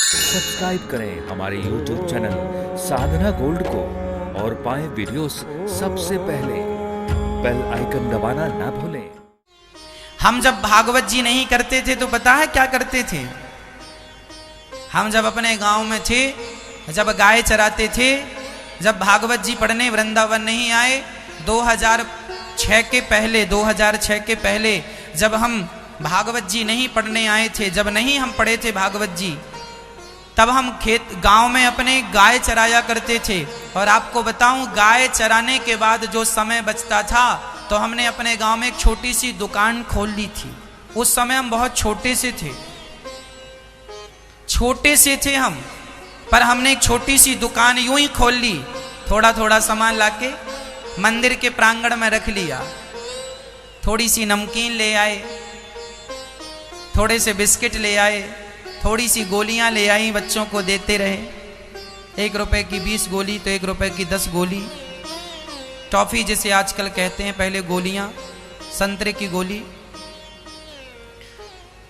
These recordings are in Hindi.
सब्सक्राइब करें हमारे YouTube चैनल साधना गोल्ड को और पाएं वीडियोस सबसे पहले। बेल आइकन दबाना ना भूलें। हम जब भागवत जी नहीं करते थे तो पता है क्या करते थे? हम जब अपने गांव में थे, जब गाय चराते थे, जब भागवत जी पढ़ने वृंदावन नहीं आए, 2006 के पहले जब हम भागवत जी नहीं पढ़ने आए थे, जब नहीं हम पढ़े थे भागवत जी, तब हम गांव में अपने गाय चराया करते थे। और आपको बताऊं, गाय चराने के बाद जो समय बचता था तो हमने अपने गांव में एक छोटी सी दुकान खोल ली थी। उस समय हम बहुत छोटे से थे हम, पर हमने एक छोटी सी दुकान यूं ही खोल ली। थोड़ा थोड़ा सामान लाके मंदिर के प्रांगण में रख लिया। थोड़ी सी नमकीन ले आए, थोड़े से बिस्किट ले आए, थोड़ी सी गोलियां ले आई, बच्चों को देते रहे। 1 रुपए की 20 गोली तो 1 रुपए की 10 गोली। टॉफी जिसे आजकल कहते हैं, पहले गोलियां, संतरे की गोली।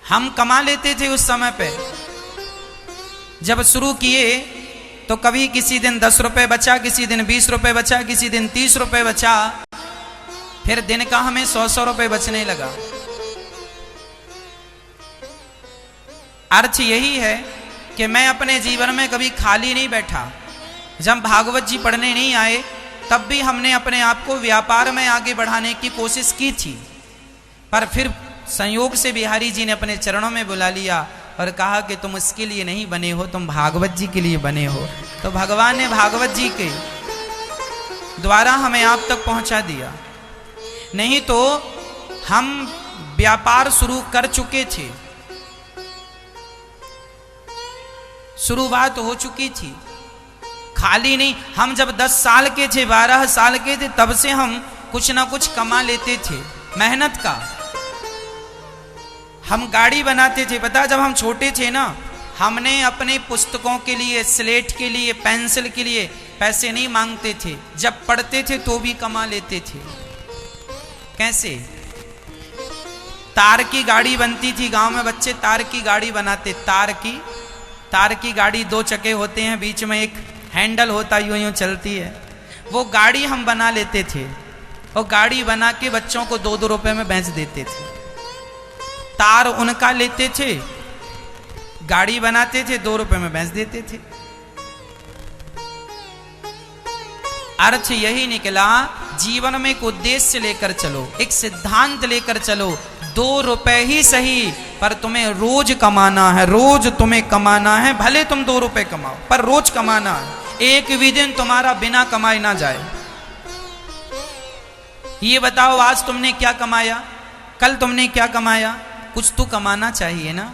हम कमा लेते थे उस समय पे। जब शुरू किए तो कभी किसी दिन 10 रुपए बचा, किसी दिन 20 रुपए बचा, किसी दिन 30 रुपए बचा, फिर दिन का हमें 100 रुपए बचने लगा। अर्थ यही है कि मैं अपने जीवन में कभी खाली नहीं बैठा। जब भागवत जी पढ़ने नहीं आए तब भी हमने अपने आप को व्यापार में आगे बढ़ाने की कोशिश की थी, पर फिर संयोग से बिहारी जी ने अपने चरणों में बुला लिया और कहा कि तुम इसके लिए नहीं बने हो, तुम भागवत जी के लिए बने हो। तो भगवान ने भागवत जी के द्वारा हमें आप तक पहुंचा दिया। नहीं तो हम व्यापार शुरू कर चुके थे, शुरुआत हो चुकी थी, खाली नहीं। हम जब 10 साल के थे, 12 साल के थे, तब से हम कुछ ना कुछ कमा लेते थे मेहनत का। हम गाड़ी बनाते थे। पता, जब हम छोटे थे ना, हमने अपने पुस्तकों के लिए, स्लेट के लिए, पेंसिल के लिए पैसे नहीं मांगते थे। जब पढ़ते थे तो भी कमा लेते थे। कैसे? तार की गाड़ी बनती थी गांव में, बच्चे तार की गाड़ी बनाते। तार की गाड़ी 2 चक्के होते हैं, बीच में एक हैंडल होता, यूं यूं चलती है। वो गाड़ी हम बना लेते थे और गाड़ी बना के बच्चों को 2-2 रुपए में बेच देते थे। तार उनका लेते थे, गाड़ी बनाते थे, 2 रुपए में बेच देते थे। अर्थ यही निकला, जीवन में एक उद्देश्य लेकर चलो, एक सिद्धांत लेकर चलो। 2 रुपए ही सही, पर तुम्हें रोज कमाना है, रोज तुम्हें कमाना है। भले तुम 2 रुपए कमाओ, पर रोज कमाना है। एक भी दिन तुम्हारा बिना कमाए ना जाए। ये बताओ, आज तुमने क्या कमाया, कल तुमने क्या कमाया? कुछ तो कमाना चाहिए ना।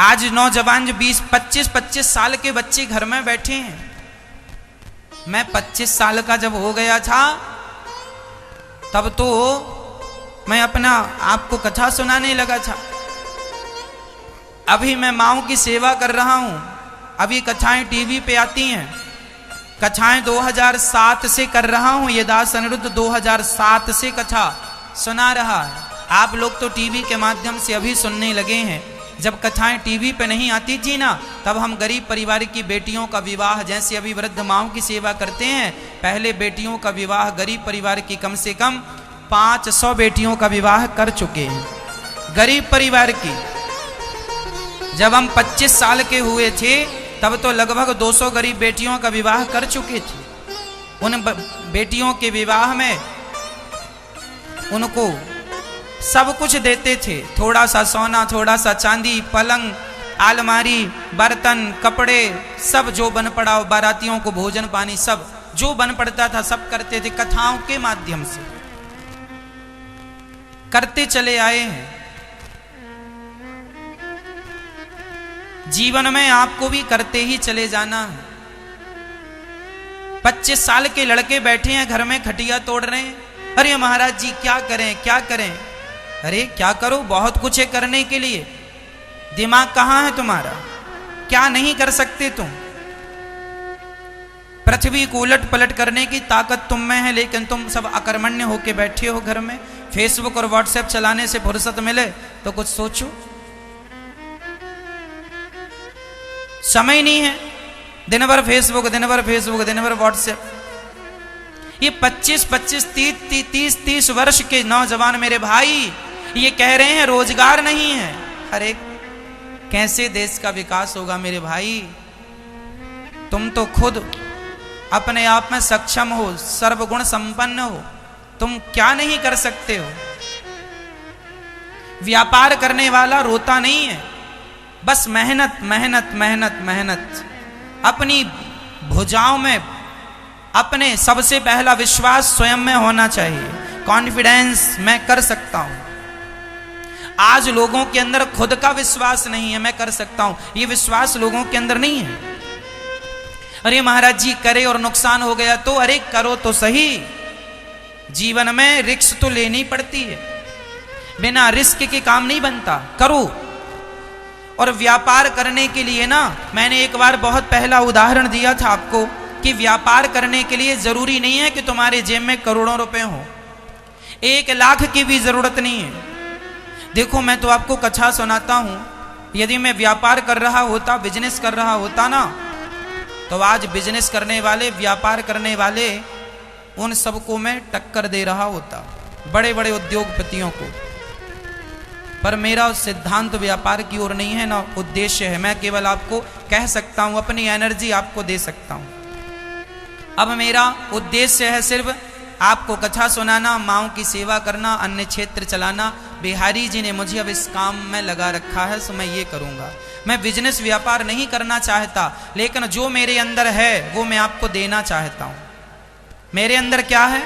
आज नौजवान जो 20-25 साल के बच्चे घर में बैठे हैं। मैं 25 साल का जब हो गया था तब तो मैं अपना आपको कथा सुनाने लगा था। अभी मैं माओ की सेवा कर रहा हूं। अभी कथाएं टीवी पे आती हैं। कथाएं 2007 से कर रहा हूं। ये दास अनिरुद्ध 2007 से कथा सुना रहा है। आप लोग तो टीवी के माध्यम से अभी सुनने लगे हैं। जब कथाएं टीवी पे नहीं आती थी ना, तब हम गरीब परिवार की बेटियों का विवाह, जैसे अभी वृद्ध माओं की सेवा करते हैं, पहले बेटियों का विवाह गरीब परिवार की कम से कम 500 बेटियों का विवाह कर चुके हैं, गरीब परिवार की। जब हम 25 साल के हुए थे तब तो लगभग 200 गरीब बेटियों का विवाह कर चुके थे। उन बेटियों के विवाह में उनको सब कुछ देते थे। थोड़ा सा सोना, थोड़ा सा चांदी, पलंग, अलमारी, बर्तन, कपड़े, सब जो बन पड़ा, बारातियों को भोजन पानी, सब जो बन पड़ता था सब करते थे। कथाओं के माध्यम से करते चले आए हैं। जीवन में आपको भी करते ही चले जाना है। 25 साल के लड़के बैठे हैं घर में, खटिया तोड़ रहे हैं। अरे महाराज जी क्या करें, क्या करें? अरे क्या करो, बहुत कुछ है करने के लिए। दिमाग कहां है तुम्हारा? क्या नहीं कर सकते तुम? पृथ्वी को उलट पलट करने की ताकत तुम में है, लेकिन तुम सब अकर्मण्य होके बैठे हो घर में। फेसबुक और व्हाट्सएप चलाने से फुर्सत मिले तो कुछ सोचो। समय नहीं है, दिन भर फेसबुक, दिन भर फेसबुक, दिन भर व्हाट्सएप। ये 25-25, 30 वर्ष के नौजवान मेरे भाई ये कह रहे हैं रोजगार नहीं है। अरे कैसे देश का विकास होगा मेरे भाई? तुम तो खुद अपने आप में सक्षम हो, सर्वगुण संपन्न हो, तुम क्या नहीं कर सकते हो? व्यापार करने वाला रोता नहीं है, बस मेहनत मेहनत मेहनत मेहनत। अपनी भुजाओं में अपने सबसे पहला विश्वास स्वयं में होना चाहिए, कॉन्फिडेंस, मैं कर सकता हूं। आज लोगों के अंदर खुद का विश्वास नहीं है, मैं कर सकता हूं, ये विश्वास लोगों के अंदर नहीं है। अरे महाराज जी करे और नुकसान हो गया तो अरे करो तो सही। जीवन में रिस्क तो लेनी पड़ती है, बिना रिस्क के काम नहीं बनता, करो। और व्यापार करने के लिए ना, मैंने एक बार बहुत पहला उदाहरण दिया था आपको कि व्यापार करने के लिए जरूरी नहीं है कि तुम्हारे जेब में करोड़ों रुपए हो, 1 लाख की भी जरूरत नहीं है। देखो मैं तो आपको कथा सुनाता हूं, यदि मैं व्यापार कर रहा होता, बिजनेस कर रहा होता ना, तो आज बिजनेस करने वाले, व्यापार करने वाले, उन सबको मैं टक्कर दे रहा होता, बड़े बड़े उद्योगपतियों को। पर मेरा सिद्धांत व्यापार की ओर नहीं है, ना उद्देश्य है। मैं केवल आपको कह सकता हूं, अपनी एनर्जी आपको दे सकता हूं। अब मेरा उद्देश्य है सिर्फ आपको कथा सुनाना, माओं की सेवा करना, अन्य क्षेत्र चलाना। बिहारी जी ने मुझे अब इस काम में लगा रखा है, तो मैं ये करूंगा। मैं बिजनेस व्यापार नहीं करना चाहता, लेकिन जो मेरे अंदर है वो मैं आपको देना चाहता हूं। मेरे अंदर क्या है?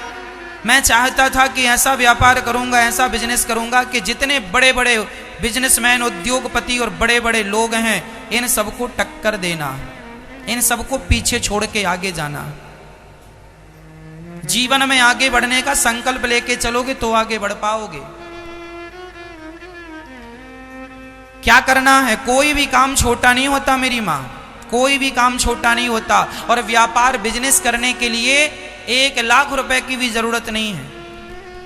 मैं चाहता था कि ऐसा व्यापार करूंगा, ऐसा बिजनेस करूंगा कि जितने बड़े बड़े बिजनेसमैन, उद्योगपति और बड़े बड़े लोग हैं, इन सबको टक्कर देना, इन सबको पीछे छोड़ के आगे जाना। जीवन में आगे बढ़ने का संकल्प लेके चलोगे तो आगे बढ़ पाओगे। क्या करना है? कोई भी काम छोटा नहीं होता मेरी मां, कोई भी काम छोटा नहीं होता। और व्यापार, बिजनेस करने के लिए 1 लाख रुपए की भी जरूरत नहीं है।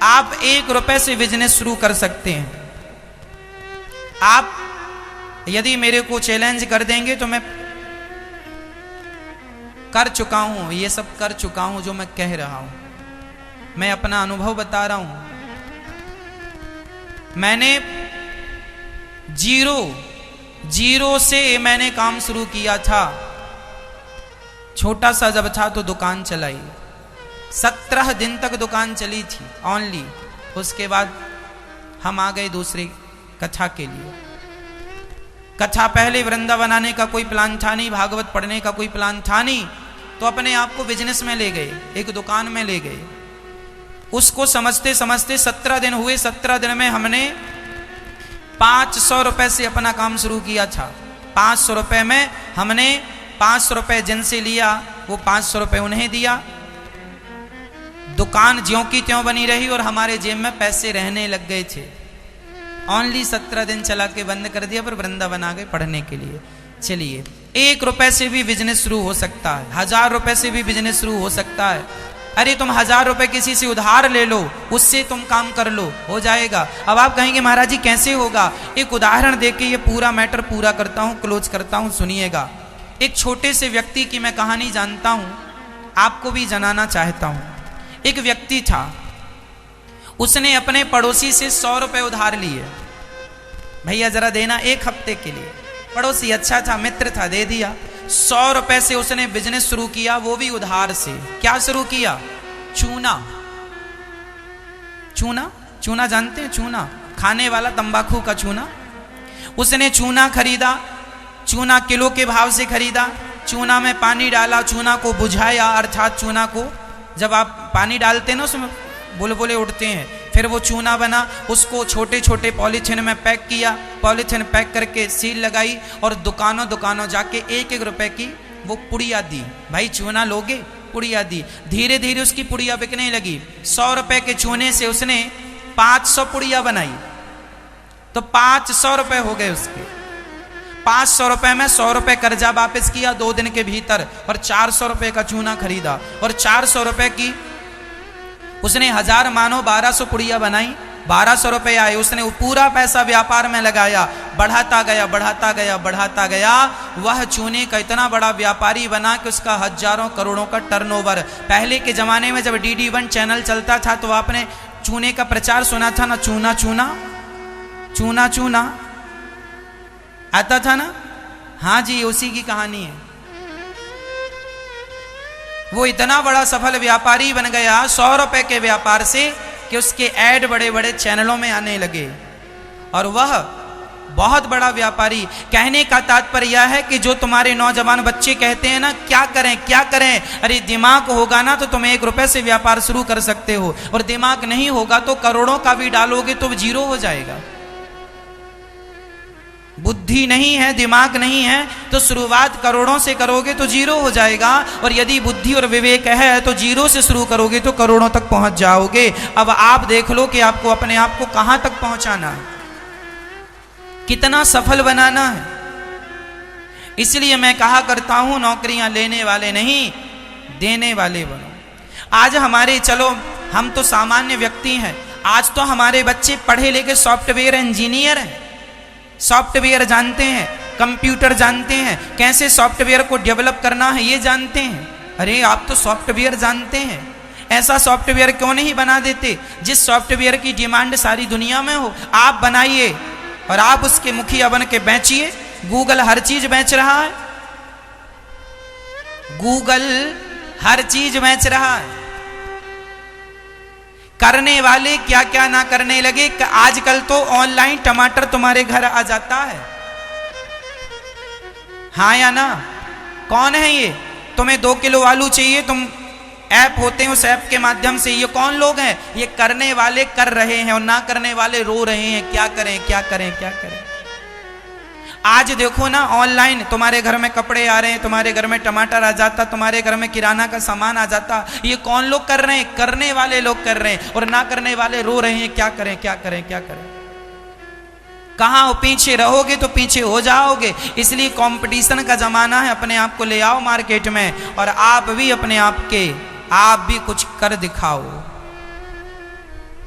आप 1 रुपए से बिजनेस शुरू कर सकते हैं। आप यदि मेरे को चैलेंज कर देंगे तो मैं कर चुका हूं, ये सब कर चुका हूं जो मैं कह रहा हूं, मैं अपना अनुभव बता रहा हूं। मैंने जीरो से मैंने काम शुरू किया था। छोटा सा जब था तो दुकान चलाई, 17 दिन तक दुकान चली थी ओनली। उसके बाद हम आ गए दूसरी कथा के लिए। कथा पहले वृंदावन आने का कोई प्लान था नहीं, भागवत पढ़ने का कोई प्लान था नहीं, तो अपने आप को बिजनेस में ले गए, एक दुकान में ले गए। उसको समझते समझते 17 दिन हुए। 17 दिन में हमने 500 रुपए से अपना काम शुरू किया था। 500 रुपए में हमने 500 रुपए जिनसे लिया, वो 500 रुपए उन्हें दिया। दुकान ज्यों की त्यों बनी रही और हमारे जेब में पैसे रहने लग गए थे। ओनली 17 दिन चला के बंद कर दिया, पर वृंदावन आ गए पढ़ने के लिए। चलिए, 1 रुपए से भी बिजनेस शुरू हो सकता है, 1000 रुपए से भी बिजनेस शुरू हो सकता है। अरे तुम 1000 रुपए किसी से उधार ले लो, उससे तुम काम कर लो, हो जाएगा। अब आप कहेंगे महाराज जी कैसे होगा? एक उदाहरण देके ये पूरा मैटर पूरा करता हूं, क्लोज करता हूं, सुनिएगा। एक छोटे से व्यक्ति की मैं कहानी जानता हूं, आपको भी जनाना चाहता हूं। एक व्यक्ति था, उसने अपने पड़ोसी से 100 रुपए उधार लिए। भैया जरा देना 1 हफ्ते के लिए। पड़ोसी अच्छा था, मित्र था, दे दिया। 100 रुपए से उसने बिजनेस शुरू किया, वो भी उधार से। क्या शुरू किया? चूना। चूना, चूना जानते हैं? चूना खाने वाला, तंबाकू का चूना। उसने चूना खरीदा, चूना किलो के भाव से खरीदा। चूना में पानी डाला, चूना को बुझाया, अर्थात चूना को जब आप पानी डालते हैं ना उसमें बुलबुले उठते हैं, फिर वो चूना बना। उसको छोटे छोटे पॉलीथिन में पैक किया, पॉलीथिन पैक करके सील लगाई और दुकानों जाके 1-1 रुपए की वो पुड़िया दी। भाई चूना लोगे? पुड़िया दी। धीरे धीरे उसकी पुड़िया बिकने लगी। 100 रुपए के चूने से उसने 500 पुड़िया बनाई, तो 500 रुपए हो गए उसके। 500 रुपए में 100 रुपए कर्जा वापस किया 2 दिन के भीतर, और 400 रुपए का चूना खरीदा। और 400 रुपए की उसने 1000 मानो 1200 पुड़िया बनाई। 1200 रुपये आए, उसने वो पूरा पैसा व्यापार में लगाया, बढ़ाता गया बढ़ाता गया बढ़ाता गया। वह चूने का इतना बड़ा व्यापारी बना कि उसका हजारों करोड़ों का टर्नओवर। पहले के जमाने में जब DD1 चैनल चलता था तो आपने चूने का प्रचार सुना था ना, चूना चूना चूना चूना आता था ना। हाँ जी, उसी की कहानी है। वो इतना बड़ा सफल व्यापारी बन गया 100 रुपए के व्यापार से कि उसके ऐड बड़े बड़े चैनलों में आने लगे और वह बहुत बड़ा व्यापारी। कहने का तात्पर्य यह है कि जो तुम्हारे नौजवान बच्चे कहते हैं ना क्या करें क्या करें, अरे दिमाग होगा ना तो तुम 1 रुपए से व्यापार शुरू कर सकते हो, और दिमाग नहीं होगा तो करोड़ों का भी डालोगे तो जीरो हो जाएगा। बुद्धि नहीं है, दिमाग नहीं है तो शुरुआत करोड़ों से करोगे तो जीरो हो जाएगा, और यदि बुद्धि और विवेक है तो जीरो से शुरू करोगे तो करोड़ों तक पहुंच जाओगे। अब आप देख लो कि आपको अपने आप को कहां तक पहुंचाना है, कितना सफल बनाना है। इसलिए मैं कहा करता हूं नौकरियां लेने वाले नहीं देने वाले बनो। आज हमारे, चलो हम तो सामान्य व्यक्ति हैं, आज तो हमारे बच्चे पढ़े लिखे सॉफ्टवेयर इंजीनियर हैं, सॉफ्टवेयर जानते हैं, कंप्यूटर जानते हैं, कैसे सॉफ्टवेयर को डेवलप करना है ये जानते हैं। अरे आप तो सॉफ्टवेयर जानते हैं, ऐसा सॉफ्टवेयर क्यों नहीं बना देते जिस सॉफ्टवेयर की डिमांड सारी दुनिया में हो। आप बनाइए और आप उसके मुखिया बन के बेचिए। गूगल हर चीज बेच रहा है, गूगल हर चीज बेच रहा है। करने वाले क्या क्या ना करने लगे। आजकल तो ऑनलाइन टमाटर तुम्हारे घर आ जाता है, हाँ या ना। कौन है ये? तुम्हें 2 किलो आलू चाहिए, तुम ऐप होते हैं, उस ऐप के माध्यम से। ये कौन लोग हैं? ये करने वाले कर रहे हैं और ना करने वाले रो रहे हैं, क्या करें क्या करें क्या करें। आज देखो ना ऑनलाइन तुम्हारे घर में कपड़े आ रहे हैं, तुम्हारे घर में टमाटर आ जाता, तुम्हारे घर में किराना का सामान आ जाता। ये कौन लोग कर रहे हैं? करने वाले लोग कर रहे हैं, और ना करने वाले रो रहे हैं, क्या करें क्या करें क्या करें। कहां पीछे रहोगे तो पीछे हो जाओगे। इसलिए कंपटीशन का जमाना है, अपने आप को ले आओ मार्केट में, और आप भी अपने आप भी कुछ कर दिखाओ,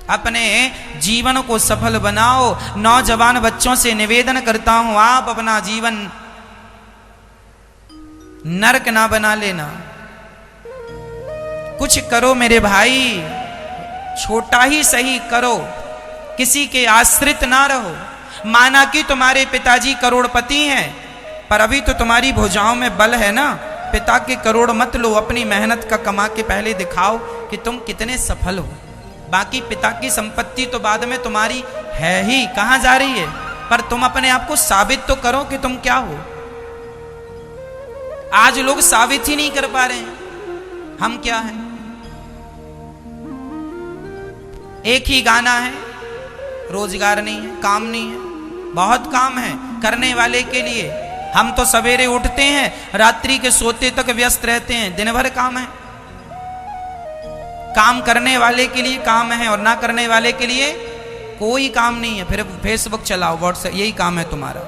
अपने जीवन को सफल बनाओ। नौजवान बच्चों से निवेदन करता हूं, आप अपना जीवन नरक ना बना लेना। कुछ करो मेरे भाई, छोटा ही सही करो, किसी के आश्रित ना रहो। माना कि तुम्हारे पिताजी करोड़पति हैं, पर अभी तो तुम्हारी भुजाओं में बल है ना। पिता के करोड़ मत लो, अपनी मेहनत का कमा के पहले दिखाओ कि तुम कितने सफल हो। बाकी पिता की संपत्ति तो बाद में तुम्हारी है ही, कहां जा रही है, पर तुम अपने आप को साबित तो करो कि तुम क्या हो। आज लोग साबित ही नहीं कर पा रहे हैं हम क्या हैं। एक ही गाना है, रोजगार नहीं है, काम नहीं है। बहुत काम है करने वाले के लिए। हम तो सवेरे उठते हैं, रात्रि के सोते तक व्यस्त रहते हैं, दिन भर काम है। काम करने वाले के लिए काम है, और ना करने वाले के लिए कोई काम नहीं है। फिर फेसबुक चलाओ, व्हाट्सएप, यही काम है तुम्हारा।